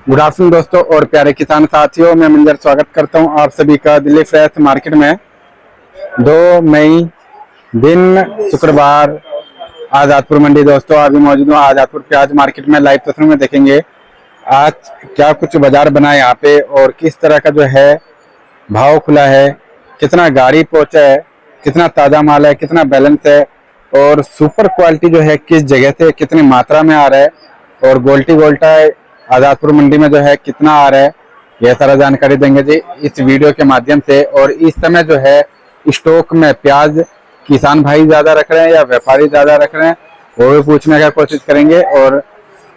Good afternoon दोस्तों और प्यारे किसान साथियों, मैं मंजर स्वागत करता हूं आप सभी का दिल्ली फ्रेश मार्केट में। 2 मई दिन शुक्रवार आजादपुर मंडी। दोस्तों अभी मौजूद हूँ आजादपुर प्याज मार्केट में। लाइव तस्वीर में देखेंगे आज क्या कुछ बाजार बना है यहाँ पे और किस तरह का जो है भाव खुला है, कितना गाड़ी पहुंचा है, कितना ताजा माल है, कितना बैलेंस है और सुपर क्वालिटी जो है किस जगह से कितनी मात्रा में आ रहा है और गोल्टी गोल्टा आजादपुर मंडी में जो है कितना आ रहा है, यह सारा जानकारी देंगे जी इस वीडियो के माध्यम से। और इस समय जो है स्टॉक में प्याज किसान भाई ज्यादा रख रहे हैं या व्यापारी ज्यादा रख रहे हैं वो भी पूछने का कोशिश करेंगे। और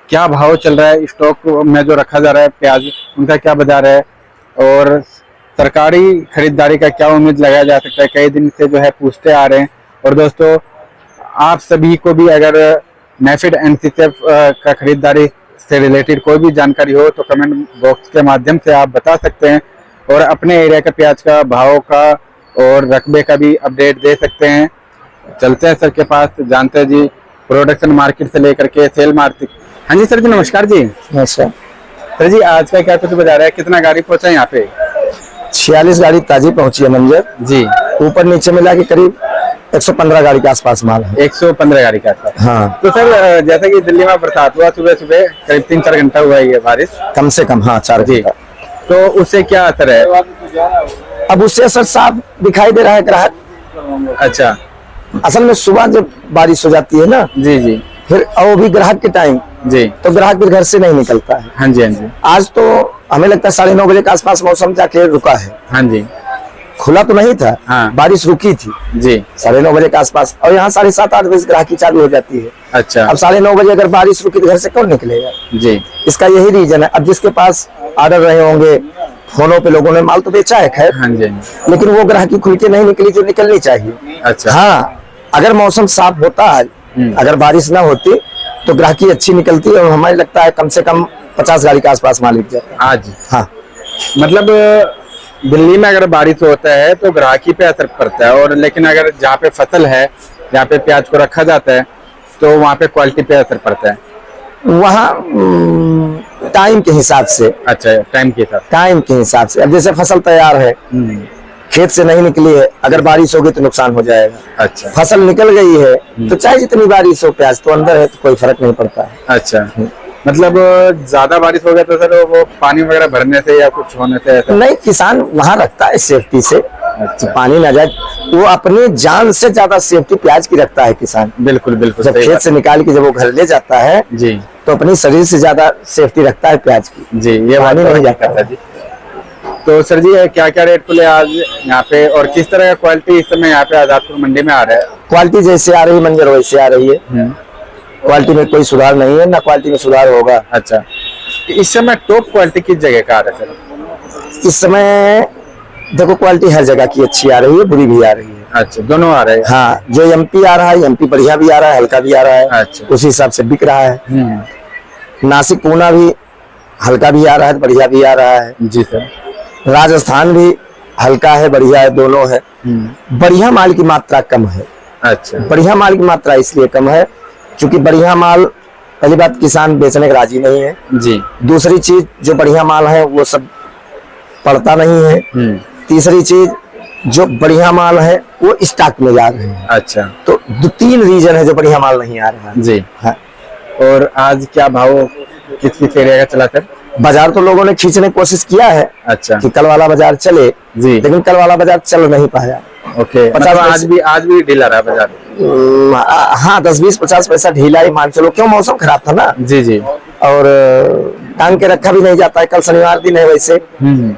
क्या भाव चल रहा है स्टॉक में जो रखा जा रहा है प्याज, उनका क्या बाजार है और सरकारी खरीदारी का क्या उम्मीद लगाया जा सकता है, कई दिन से जो है पूछते आ रहे हैं। और दोस्तों आप सभी को भी अगर नेफेड एनसीसीएफ का खरीदारी से रिलेटेड कोई भी जानकारी हो तो कमेंट बॉक्स के माध्यम से आप बता सकते हैं और अपने एरिया के प्याज का भाव का और रकबे का भी अपडेट दे सकते हैं। चलते हैं सर के पास, जानते हैं जी प्रोडक्शन मार्केट से लेकर के सेल मार्केट। हाँ जी सर जी, नमस्कार जी। नमस्कार सर जी, आज का क्या कुछ बाजार है, कितना गाड़ी पहुंचा है यहाँ पे? 46 गाड़ी ताजी पहुंची है मंजर जी। ऊपर नीचे मिला के करीब 115 गाड़ी के आसपास माल है। 115 गाड़ी का आसपास। हाँ, तो सर जैसा कि दिल्ली में बरसात हुआ सुबह सुबह करीब 3-4 घंटा हुआ है ये बारिश, कम से कम। हाँ, 4 जी। घंटा। तो उससे क्या असर है? अब उससे असर साफ दिखाई दे रहा है ग्राहक। अच्छा, असल में सुबह जब बारिश हो जाती है ना, जी जी फिर और भी ग्राहक के टाइम, जी, तो ग्राहक फिर घर से नहीं निकलता है। हाँ जी हाँ जी आज तो हमें लगता है 9:30 बजे के आसपास मौसम जाके रुका है। हाँ जी, खुला तो नहीं था। हाँ। बारिश रुकी थी जी। 9:30 बजे के आसपास और यहाँ 7:30-8 बजे ग्राहकी चालू हो जाती है। अच्छा, अब 9:30 बजे अगर बारिश रुकी तो घर से कौन निकलेगा? जी। इसका यही रीजन है। अब जिसके पास ऑर्डर रहे होंगे, फोनों पे लोगों ने माल तो बेचा है खैर, हाँ जी हाँ जी। लेकिन वो ग्राहकी खुल के नहीं निकली जो निकलनी चाहिए। अच्छा, हाँ, अगर मौसम साफ होता है, अगर बारिश ना होती तो ग्राहकी अच्छी निकलती है और हमें लगता है कम से कम 50 गाड़ी के आसपास माल बिक जाता है आज। हाँ, मतलब दिल्ली में अगर बारिश होता है तो ग्राहकी पे असर पड़ता है और लेकिन अगर जहाँ पे फसल है, जहाँ पे प्याज को रखा जाता है तो वहाँ पे क्वालिटी पे असर पड़ता है। वहाँ टाइम के हिसाब से। अच्छा, टाइम के साथ। टाइम के हिसाब से। अब जैसे फसल तैयार है, खेत से नहीं निकली है, अगर बारिश होगी तो नुकसान हो जाएगा। अच्छा, फसल निकल गई है तो चाहे जितनी बारिश हो, प्याज तो अंदर है तो कोई फर्क नहीं पड़ता है। अच्छा, मतलब ज्यादा बारिश हो गया तो सर वो पानी वगैरह भरने से या कुछ होने से ऐसा? नहीं, किसान वहाँ रखता है सेफ्टी से। अच्छा, पानी ना जाए, वो अपनी जान से ज्यादा सेफ्टी प्याज की रखता है किसान। बिल्कुल बिल्कुल। जब खेत से निकाल के जब वो घर ले जाता है जी, तो अपनी शरीर से ज्यादा सेफ्टी रखता है प्याज की। जी, ये पानी बात नहीं नहीं जाता जाता जी। तो सर जी क्या क्या रेट खुले आज यहाँ पे और किस तरह का क्वालिटी इस समय यहाँ पे आजादपुर मंडी में आ रहा है? क्वालिटी जैसे आ रही है मंजर वैसे आ रही है। क्वालिटी में कोई सुधार नहीं है, ना क्वालिटी में सुधार होगा। अच्छा, इस समय टॉप क्वालिटी किस जगह का आ रहा है सर? इस समय देखो क्वालिटी हर जगह की अच्छी आ रही है, बुरी भी आ रही है। अच्छा, दोनों आ रहे हैं। हाँ, जो एमपी आ रहा है, एमपी बढ़िया भी आ रहा है, हल्का भी आ रहा है। अच्छा, उसी हिसाब से बिक रहा है। नासिक पूना भी हल्का भी आ रहा है, बढ़िया भी आ रहा है। जी सर। राजस्थान भी हल्का है, बढ़िया है, दोनों है। बढ़िया माल की मात्रा कम है। अच्छा, बढ़िया माल की मात्रा इसलिए कम है क्योंकि बढ़िया माल, पहली बात किसान बेचने के राजी नहीं है। जी। दूसरी चीज, जो बढ़िया माल है वो सब पड़ता नहीं है। तीसरी चीज, जो बढ़िया माल है वो स्टॉक में जा रहे हैं। अच्छा, तो 2-3 रीजन है जो बढ़िया माल नहीं आ रहा है। जी। हाँ। और आज क्या भाव किस किस एरिया का चला सर? बाजार तो लोगों ने खींचने की कोशिश किया है। अच्छा, कि कल वाला बाजार चले, जी, लेकिन कल वाला बाजार चल नहीं पाया। ओके। मतलब आज भी ढीला रहा बाजार? हाँ, 10-20-50 पैसा ढीला ही मान चलो, क्यों मौसम खराब था ना। जी जी। और टांग के रखा भी नहीं जाता है। कल शनिवार दिन है, वैसे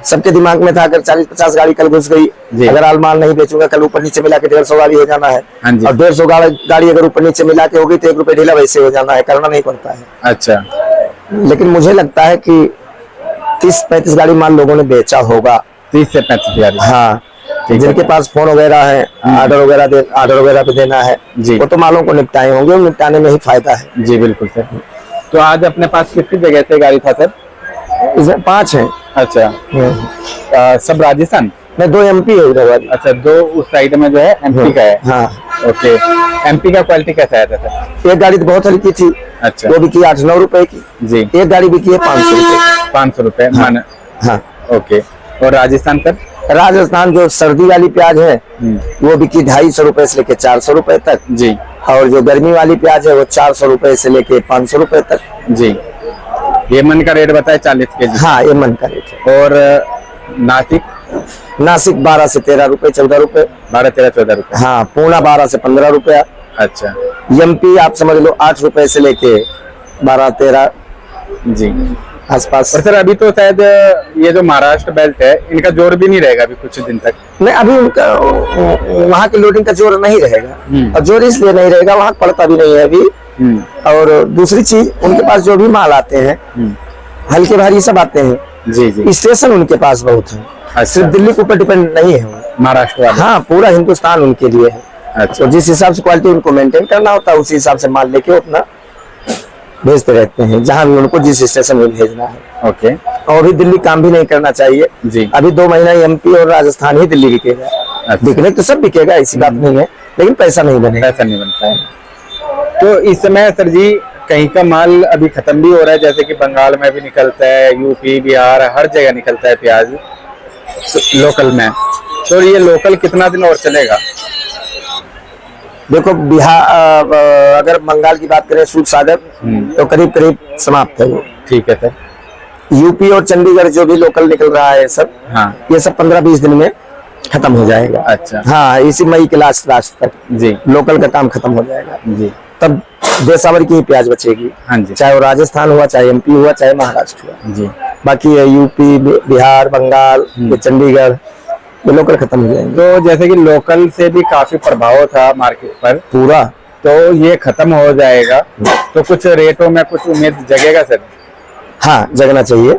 सबके दिमाग में था अगर 40-50 गाड़ी कल घुस गई, अगर आल माल नहीं बेचूंगा कल ऊपर नीचे मिला के 150 गाड़ी हो जाना है। और 150 गाड़ी अगर ऊपर नीचे मिला के हो गई तो 1 रुपए ढीला वैसे हो जाना है, करना नहीं पड़ता है। अच्छा, लेकिन मुझे लगता है कि 30-35 गाड़ी माल लोगों ने बेचा होगा। 30 से 35 गाड़ी। हाँ, जिनके पास फोन वगैरह है, ऑर्डर वगैरह पे देना है, वो तो मालों को निपटाए होंगे, निपटाने में ही फायदा है। जी बिल्कुल सर। तो आज अपने पास कितनी जगह से गाड़ी था सर? इसमें 5 है। अच्छा, सब राजस्थान में 2 एमपी है उधर। अच्छा, 2 उस साइड में जो है एमपी का है। हाँ, ओके। एमपी का क्वालिटी कैसा है सर? एक गाड़ी तो बहुत हल्की थी, अच्छा, वो बिकी 8-9 रुपए की जी। एक गाड़ी बिकी है 500 रुपए। 500 रुपए मन। हाँ, ओके। और राजस्थान सर? राजस्थान जो सर्दी वाली प्याज है वो बिकी 250 रुपए से लेके 400 रुपए तक जी, और जो गर्मी वाली प्याज है वो 400 रुपए से लेके 500 रुपए तक जी। ये मन का रेट बताए 40 केजी। हाँ, ये मन का रेट है। और नासिक? नासिक 12 से 13 रुपए 14 रुपए। 12, 13, 14 रुपए। हाँ, पूना 12 से 15 रुपया। अच्छा, एमपी आप समझ लो 8 रुपए से लेके 12-13 जी आसपास। और सर अभी तो शायद ये जो महाराष्ट्र बेल्ट है इनका जोर भी नहीं रहेगा अभी कुछ दिन तक। नहीं, अभी उनका वहाँ की लोडिंग का जोर नहीं रहेगा और जोर इसलिए नहीं रहेगा, वहाँ पड़ता भी नहीं है अभी। और दूसरी चीज, उनके पास जो भी माल आते हैं हल्के भारी सब आते हैं, जी जी। स्टेशन उनके पास बहुत है। अच्छा। सिर्फ दिल्ली के ऊपर डिपेंड नहीं है वो। महाराष्ट्र वाले? हाँ, पूरा हिंदुस्तान उनके लिए है। अच्छा, तो जिस हिसाब से क्वालिटी उनको मेंटेन करना होता है उसी हिसाब से माल लेके अपना भेजते रहते हैं जहां भी उनको जिस स्टेशन में भेजना है। ओके। और भी दिल्ली काम भी नहीं करना चाहिए जी। अभी 2 महीना एमपी और राजस्थान ही दिल्ली बिकेगा। अच्छा। बिकने तो सब बिकेगा, ऐसी बात नहीं है, लेकिन पैसा नहीं बनेगा। पैसा नहीं बनता है। तो इस समय सर जी कहीं का माल अभी खत्म भी हो रहा है, जैसे कि बंगाल में भी निकलता है, यूपी बिहार हर जगह निकलता है प्याज लोकल में। तो ये लोकल कितना दिन और चलेगा? देखो, बिहार अगर बंगाल की बात करें सूद सागर तो करीब करीब समाप्त है वो। ठीक है सर। यूपी और चंडीगढ़ जो भी लोकल निकल रहा है सब, हाँ, ये सब 15-20 दिन में खत्म हो जाएगा। अच्छा, हाँ, इसी मई के लास्ट तक जी लोकल का काम खत्म हो जाएगा। जी। तब देसावर की ही प्याज बचेगी, हाँ जी, चाहे वो राजस्थान हुआ, चाहे एमपी हुआ, चाहे महाराष्ट्र हुआ। जी। बाकी ये यूपी बिहार बंगाल ये चंडीगढ़ ये लोकल खत्म हो जाएंगे। तो जैसे कि लोकल से भी काफी प्रभाव था मार्केट पर पूरा, तो ये खत्म हो जाएगा तो कुछ रेटों में कुछ उम्मीद जगेगा सर? हाँ, जगना चाहिए।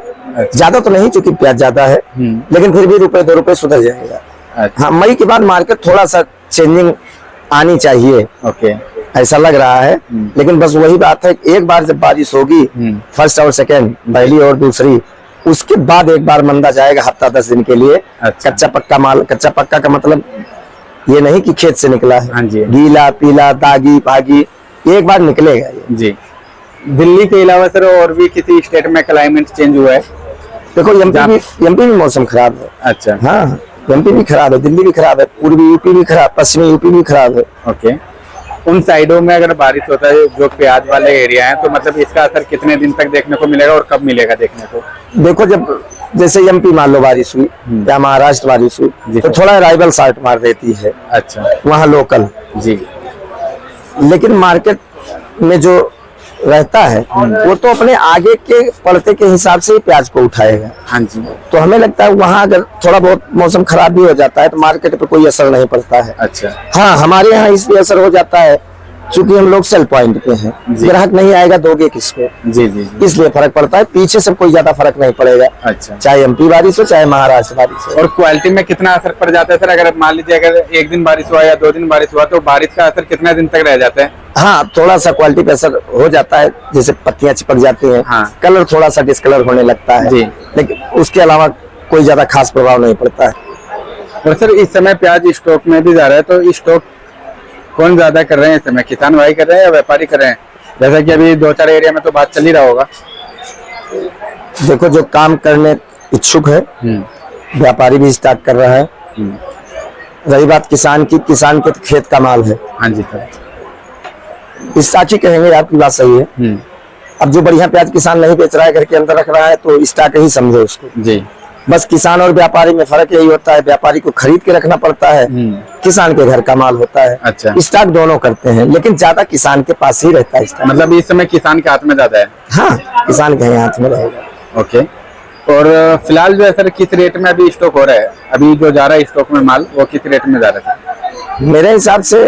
ज्यादा तो नहीं, चूंकि प्याज ज्यादा है, लेकिन फिर भी ₹1-2 रुपए सुधर जाएगा। अच्छा, हाँ, मई के बाद मार्केट थोड़ा सा चेंजिंग आनी चाहिए, ओके। ऐसा लग रहा है। लेकिन बस वही बात है, एक बार जब बारिश होगी फर्स्ट और सेकेंड, पहली और दूसरी, उसके बाद एक बार मंदा जाएगा हफ्ता 10 दिन के लिए। अच्छा। कच्चा पक्का माल, कच्चा पक्का का मतलब ये नहीं कि खेत से निकला है, हाँ जी। गीला पीला दागी भागी एक बार निकलेगा ये। जी। दिल्ली के अलावा सर और भी किसी स्टेट में क्लाइमेट चेंज हुआ है? देखो, एमपी भी मौसम खराब है। अच्छा, हाँ, एमपी भी खराब है, दिल्ली भी खराब है, पूर्वी यूपी भी खराब, पश्चिमी यूपी भी खराब है। ओके। उन साइडों में अगर बारिश होता है जो प्याज वाले एरिया है, तो मतलब इसका असर कितने दिन तक देखने को मिलेगा और कब मिलेगा देखने को? देखो, जब जैसे एमपी मान लो बारिश हुई या महाराष्ट्र बारिश हुई तो थोड़ा राइवल साइट मार देती है। अच्छा, वहाँ लोकल जी। लेकिन मार्केट में जो रहता है वो तो अपने आगे के पड़ते के हिसाब से ही प्याज को उठाएगा। हाँ जी। तो हमें लगता है वहाँ अगर थोड़ा बहुत मौसम खराब भी हो जाता है तो मार्केट पे कोई असर नहीं पड़ता है। अच्छा, हाँ, हमारे यहाँ इसलिए असर हो जाता है चूंकि हम लोग सेल पॉइंट पे हैं, ग्राहक नहीं आएगा, दोगे किसको? जी जी जी। इसलिए फर्क पड़ता है, पीछे से कोई ज्यादा फर्क नहीं पड़ेगा। अच्छा। चाहे एमपी बारिश हो चाहे महाराष्ट्र बारिश हो। और क्वालिटी में कितना असर पड़ जाता है सर? अगर मान लीजिए अगर एक दिन बारिश हुआ या 2 दिन बारिश हुआ तो बारिश का असर कितना दिन तक रह जाता है? हाँ, थोड़ा सा क्वालिटी पे असर हो जाता है, जैसे पत्तियां चिपक जाती हैं, हाँ। कलर थोड़ा सा डिस्कलर होने लगता है जी। लेकिन उसके अलावा कोई ज्यादा खास प्रभाव नहीं पड़ता है। और सर इस समय प्याज स्टॉक में भी जा रहा है, तो स्टॉक कौन ज्यादा कर रहे हैं इस समय? किसान भाई कर रहे हैं या व्यापारी कर रहे हैं? जैसा कि अभी 2-4 एरिया में तो बात चल ही रहा होगा। देखो, जो काम करने इच्छुक है व्यापारी भी स्टार्ट कर रहा है। रही बात किसान की, किसान के तो खेत का माल है। हाँ जी सर। स्टाक ही कहेंगे, आपकी बात सही है। अब जो बढ़िया प्याज किसान नहीं बेच रहा है, घर के अंदर रख रहा है, तो स्टाक ही समझे उसको। जी। बस किसान और व्यापारी में फर्क यही होता है, व्यापारी को खरीद के रखना पड़ता है, किसान के घर का माल होता है। अच्छा। स्टाक दोनों करते हैं, लेकिन ज्यादा किसान के पास ही रहता है स्टाक। मतलब इस समय किसान के हाथ में ज्यादा है? हाँ, किसान के हाथ में रहेगा। ओके। और फिलहाल जो है सर किस रेट में अभी स्टॉक हो रहा है? अभी जो जा रहा है स्टॉक में माल वो किस रेट में जा रहा है? मेरे हिसाब से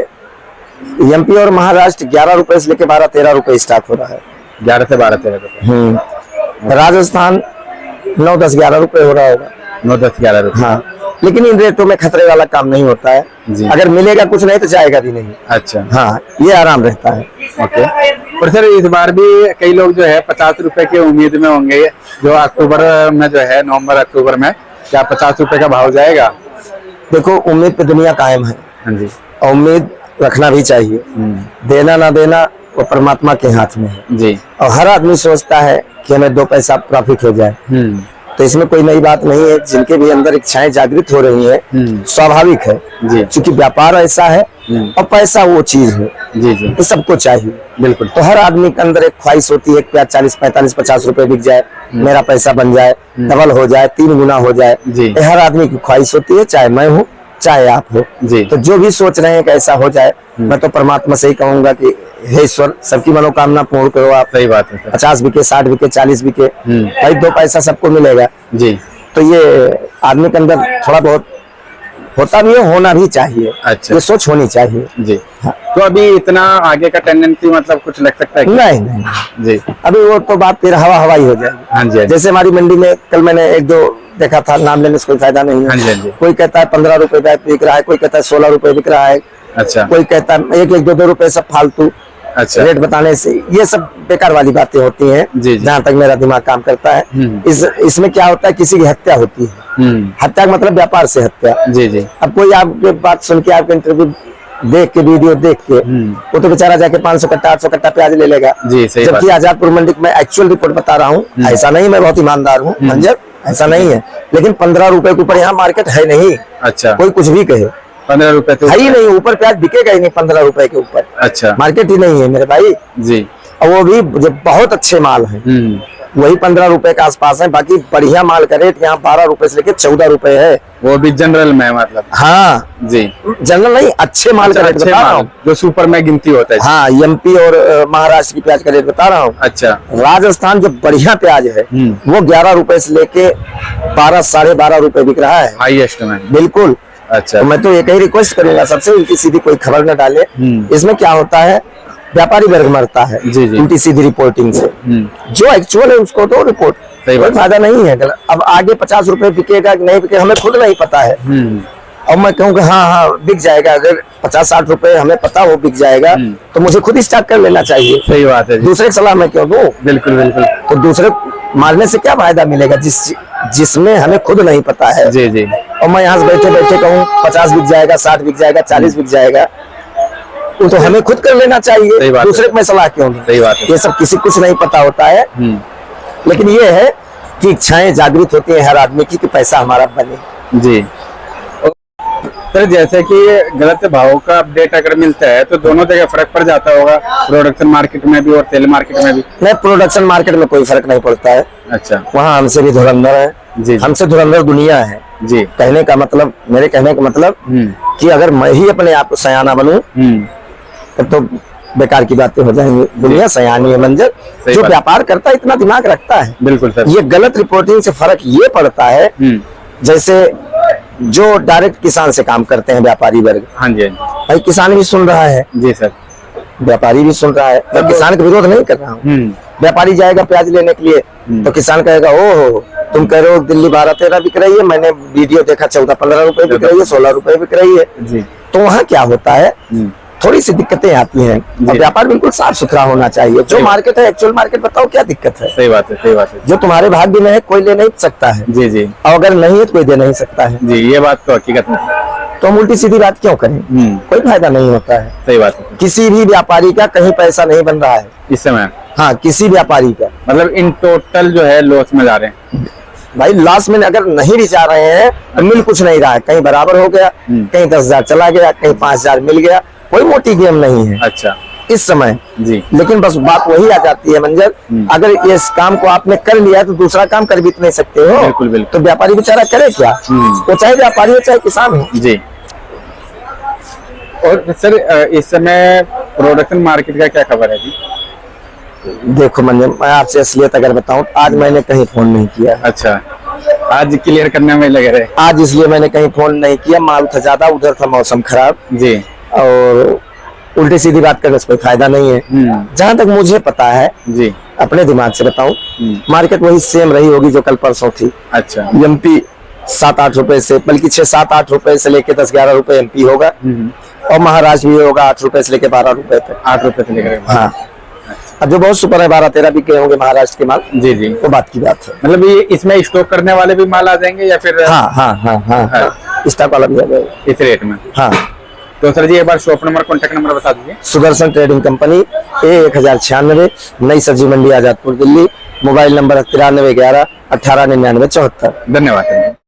एमपी और महाराष्ट्र 11 रुपए से लेके 12-13 रुपए स्टाक हो रहा है। 11 से 12-13 रुपए। राजस्थान 9-10-11 रुपए हो रहा होगा। 9-10-11 रुपए। हाँ, लेकिन इन रेटों में खतरे वाला काम नहीं होता है। अगर मिलेगा कुछ नहीं तो जाएगा भी नहीं। अच्छा। हाँ, ये आराम रहता है। ओके। और सर इस बार भी कई लोग जो है 50 रुपए की उम्मीद में होंगे, जो अक्टूबर में जो है नवंबर अक्टूबर में क्या 50 रुपए का भाव जाएगा? देखो, उम्मीद पे दुनिया कायम है। हाँ जी। और उम्मीद रखना भी चाहिए। देना ना देना वो परमात्मा के हाथ में है जी। और हर आदमी सोचता है कि हमें 2 पैसा प्रॉफिट हो जाए, तो इसमें कोई नई बात नहीं है। जिनके भी अंदर इच्छाएं जागृत हो रही हैं, स्वाभाविक है जी। क्योंकि व्यापार ऐसा है और पैसा वो चीज है जी जी, तो सबको चाहिए। बिल्कुल। तो हर आदमी के अंदर एक ख्वाहिश होती है कि 40, 45, 50 रुपए बिक जाए, मेरा पैसा बन जाए, डबल हो जाए, 3 गुना हो जाए। जी। ये हर आदमी की ख्वाहिश होती है, चाहे मैं हूँ चाहे आप हो। जी। तो जो भी सोच रहे हैं कि ऐसा हो जाए, मैं तो परमात्मा से ही कहूंगा कि हे ईश्वर सबकी मनोकामना पूर्ण करो। आप सही बात है सर। 50 बिके, 60 बिके, 40 बिके, भाई 2 पैसा सबको मिलेगा। जी। तो ये आदमी के अंदर थोड़ा बहुत होता भी है, होना भी चाहिए। अच्छा। ये सोच होनी चाहिए। जी। हाँ। तो अभी इतना आगे का टेंडेंसी मतलब कुछ लग सकता है क्या? नहीं नहीं, जी। अभी वो तो बात फिर हवा हवाई हो जाएगी। हाँ जी, हाँ जी। जैसे हमारी मंडी में कल मैंने 1-2 देखा था, नाम लेने से कोई फायदा नहीं हाँ जी, है। हाँ जी। कोई कहता है 15 रुपए बैग बिक रहा है, कोई कहता है 16 रुपए बिक रहा है, अच्छा कोई कहता है 1-1, 2-2 रुपए सब फालतू अच्छा। रेट बताने से। ये सब बेकार वाली बातें होती हैं, जी, जी। जहाँ तक मेरा दिमाग काम करता है। इसमें क्या होता है, किसी की हत्या होती है। हत्या का मतलब व्यापार से हत्या। जी जी। अब कोई आपके बात सुन के, आपके इंटरव्यू देख के, वीडियो देख के, वो तो बेचारा जाके 500 कट्टा 800 कट्टा प्याज ले लेगा। जी, सही जबकि बात। आजादपुर मंडी में एक्चुअल रिपोर्ट बता रहा हूँ, ऐसा नहीं, मैं बहुत ईमानदार हूँ मंजर, ऐसा नहीं है। लेकिन 15 रुपए के ऊपर यहाँ मार्केट है नहीं। अच्छा। कोई कुछ भी कहे, 15 रुपए तो है ही नहीं, ऊपर प्याज बिकेगा ही नहीं 15 रुपए के ऊपर। अच्छा। मार्केट ही नहीं है मेरे भाई। जी। और वो भी जो बहुत अच्छे माल है वही 15 रुपए के आसपास है। बाकी बढ़िया माल का रेट यहाँ 12 रुपए से लेके 14 रुपए है। वो भी जनरल में मतलब। हाँ जी। जनरल नहीं, अच्छे माल का रेट अच्छे बता रहा माल हूँ। जो सुपर में गिनती होता है। हाँ, एमपी और महाराष्ट्र की प्याज का रेट बता रहा हूँ। अच्छा। राजस्थान जो बढ़िया प्याज है वो 11 रुपए से लेके 12, 12.5 रुपए बिक रहा है हाईएस्ट में। बिल्कुल। अच्छा। तो मैं तो एक ही रिक्वेस्ट करूंगा सबसे, उल्टी सीधी कोई खबर न डाले। इसमें क्या होता है, व्यापारी वर्ग मरता है जी, जी। उल्टी सीधी रिपोर्टिंग से। जो एक्चुअल है उसको तो रिपोर्ट, सही कोई बात। फायदा नहीं है। अब आगे 50 रुपए बिकेगा कि नहीं बिकेगा हमें खुद नहीं पता है। अब मैं कहूँगा हाँ हाँ बिक जाएगा, अगर 50-60 रुपए हमें पता वो बिक जाएगा तो मुझे खुद स्टार्ट कर लेना चाहिए। सही बात है जी। दूसरे की सलाह मैं क्यों दूं? बिल्कुल बिल्कुल। तो दूसरे मारने से क्या फायदा मिलेगा जिसमें हमें खुद नहीं पता है। जी जी। और मैं यहाँ से बैठे बैठे कहूँ 50 बिक जाएगा, 60 बिक जाएगा, 40 बिक जाएगा, वो तो हमें खुद कर लेना चाहिए। सही बात दूसरे है। को मैं सलाह क्यों दूं? सही बात है। ये सब किसी कुछ नहीं पता होता है। लेकिन ये है कि इच्छाएं जागृत होती है हर आदमी की कि पैसा हमारा बने। जी। सर जैसे कि गलत भाव का अपडेट अगर मिलता है तो दोनों जगह फर्क पड़ जाता होगा, प्रोडक्शन मार्केट में भी और सेल मार्केट में भी। नहीं, प्रोडक्शन मार्केट में कोई फर्क नहीं पड़ता है। अच्छा। वहाँ हमसे भी धुरंधर है। जी। हमसे धुरंधर दुनिया है। जी। कहने का मतलब, मेरे कहने का मतलब कि अगर मैं ही अपने आप को सयाना बनूं तब तो बेकार की बातें हो जाएंगी। दुनिया सयानी है मंजर, जो व्यापार करता है इतना दिमाग रखता है। बिल्कुल सर। ये गलत रिपोर्टिंग से फर्क ये पड़ता है, जैसे जो डायरेक्ट किसान से काम करते हैं व्यापारी वर्ग। हाँ जी। भाई किसान भी सुन रहा है, जी सर। व्यापारी भी सुन रहा है। मैं किसान का विरोध नहीं कर रहा हूँ। व्यापारी जाएगा प्याज लेने के लिए तो किसान कहेगा ओहो तुम कह रहे हो दिल्ली 12-13 बिक रही है, मैंने वीडियो देखा 14-15 रुपए बिक रही है, 16 रुपए बिक रही है। जी। तो वहाँ क्या होता है, थोड़ी सी दिक्कतें आती हैं। और व्यापार बिल्कुल साफ सुथरा होना चाहिए। जो मार्केट है एक्चुअल मार्केट, बताओ क्या दिक्कत है। सही बात है, सही बात है। जो तुम्हारे भाग्य में है कोई ले नहीं सकता है। जी जी। और अगर नहीं है तो कोई दे नहीं सकता है। जी, ये बात तो हकीकत है। तो हम उल्टी सीधी बात क्यों करें, कोई फायदा नहीं होता है। सही बात है। किसी भी व्यापारी का कहीं पैसा नहीं बन रहा है इस समय। हाँ, किसी व्यापारी का। मतलब इन टोटल जो है लॉस में जा रहे हैं भाई। लॉस में अगर नहीं भी जा रहे हैं तो मिल कुछ नहीं रहा है। कहीं बराबर हो गया, कहीं 10,000 चला गया, कहीं 5,000 मिल गया। कोई मोटी गेम नहीं है अच्छा इस समय। जी। लेकिन बस बात वही आ जाती है मंजर, अगर इस काम को आपने कर लिया तो दूसरा काम कर भी तो नहीं सकते हो। बिल्कुल बिल्कुल। तो व्यापारी बेचारा करे क्या, वो चाहे व्यापारी हो चाहे किसान हो। जी। और सर इस समय प्रोडक्शन मार्केट का क्या खबर है जी? देखो मंजर, मैं आपसे असलियत अगर बताऊं, आज मैंने कहीं फोन नहीं किया। अच्छा, आज क्लियर करने में लगे रहे। आज इसलिए मैंने कहीं फोन नहीं किया, माल था ज्यादा, उधर था मौसम खराब। जी। और उल्टी सीधी बात करने से कोई फायदा नहीं है। जहां तक मुझे पता है, जी, अपने दिमाग से बताऊं, मार्केट वही सेम रही होगी जो कल परसों थी। अच्छा। एमपी 7-8 रुपए से, बल्कि 6-7-8 रुपए से लेके 10-11 रुपए एमपी होगा। और महाराष्ट्र भी होगा 8 रुपए से लेके 12 रुपए तक। 8 रुपए से लेकर। हाँ। अब जो बहुत सुपर है 12-13 भी गए होंगे महाराष्ट्र के माल। जी जी। वो बात की बात है। मतलब ये इसमें स्टॉक करने वाले भी माल आ जाएंगे या फिर? हाँ हाँ हाँ हाँ, स्टॉक वाला भी आ जाएगा इस रेट में। हाँ। तो सर जी एक बार शॉप नंबर कॉन्टैक्ट नंबर बता दीजिए। Sudarshan trading company, A1096, Nai Sabzi Mandi, Azadpur, Delhi. Mobile number 9311 1899 74। धन्यवाद।